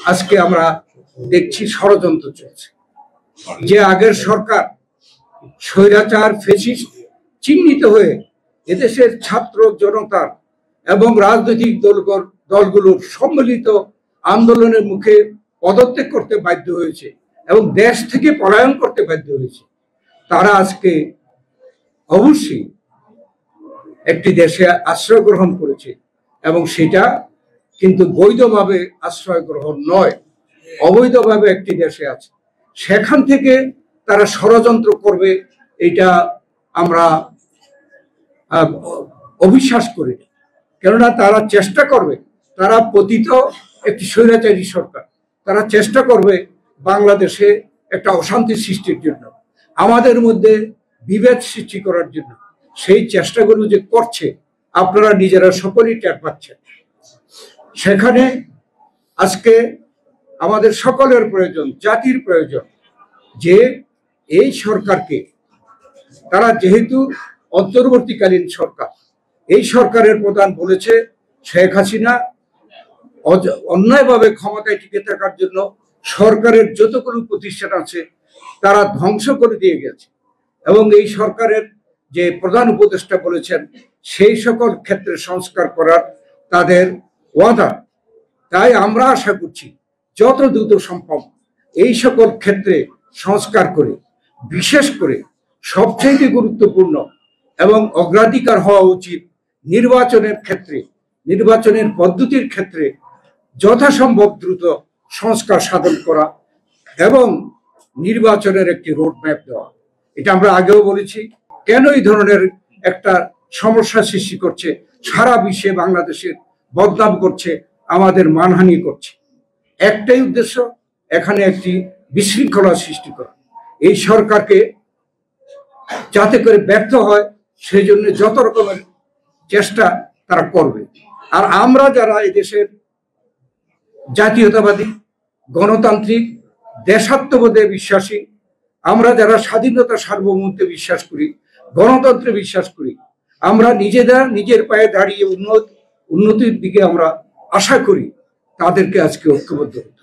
আজকে আমরা দেখছি ষড়যন্ত্র চলছে। যে আগের সরকার স্বৈরাচার ফ্যাসিস্ট চিহ্নিত হয়ে এদেশের ছাত্র জনতার এবং রাজনৈতিক দলগুলোর সম্মিলিত আন্দোলনের মুখে পদত্যাগ করতে বাধ্য হয়েছে এবং দেশ থেকে পলায়ন করতে বাধ্য হয়েছে, তারা আজকে অবশ্যই একটি দেশে আশ্রয় গ্রহণ করেছে এবং সেটা কিন্তু বৈধভাবে আশ্রয় গ্রহণ নয়, অবৈধভাবে একটি দেশে আছে। সেখান থেকে তারা ষড়যন্ত্র করবে এটা আমরা অবিশ্বাস করি, কেননা তারা চেষ্টা করবে, তারা পতিত একটি স্বৈরাচারী সরকার, তারা চেষ্টা করবে বাংলাদেশে একটা অশান্তি সৃষ্টির জন্য, আমাদের মধ্যে বিভেদ সৃষ্টি করার জন্য। সেই চেষ্টাগুলো যে করছে আপনারা নিজেরা সকলেই টের পাচ্ছেন। সেখানে আজকে আমাদের সকলের প্রয়োজন, জাতির প্রয়োজন যে এই সরকারকে, তারা যেহেতু অন্তর্বর্তীকালীন সরকার, এই সরকারের প্রধান বলেছে শেখ হাসিনা অন্যায়ভাবে ক্ষমতায় টিকে থাকার জন্য সরকারের যতগুলো প্রতিষ্ঠান আছে তারা ধ্বংস করে দিয়ে গেছে এবং এই সরকারের যে প্রধান উপদেষ্টা বলেছেন সেই সকল ক্ষেত্রে সংস্কার করার তাদের ওয়াদা। তাই আমরা আশা করছি যত দ্রুত সম্ভব এই সকল ক্ষেত্রে সংস্কার করে, বিশেষ করে সবচেয়ে গুরুত্বপূর্ণ এবং অগ্রাধিকার হওয়া উচিত নির্বাচনের ক্ষেত্রে, নির্বাচনের পদ্ধতির ক্ষেত্রে যথাসম্ভব দ্রুত সংস্কার সাধন করা এবং নির্বাচনের একটি রোডম্যাপ দেওয়া। এটা আমরা আগেও বলেছি। কেন এই ধরনের একটা সমস্যা সৃষ্টি করছে, সারা বিশ্বে বাংলাদেশের বদনাম করছে, আমাদের মানহানি করছে, একটাই উদ্দেশ্য, এখানে একটি বিশৃঙ্খলা সৃষ্টি করা। এই সরকারকে যাতে করে ব্যর্থ হয় সেই জন্য যত রকমের চেষ্টা তারা করবে। আর আমরা যারা এই দেশের জাতীয়তাবাদী, গণতান্ত্রিক, দেশাত্মবোধে বিশ্বাসী, আমরা যারা স্বাধীনতা সার্বভৌমত্বে বিশ্বাস করি, গণতন্ত্রে বিশ্বাস করি, আমরা নিজেরা নিজের পায়ে দাঁড়িয়ে উন্নতির দিকে আমরা আশা করি, তাদেরকে আজকে ঐক্যবদ্ধ হতে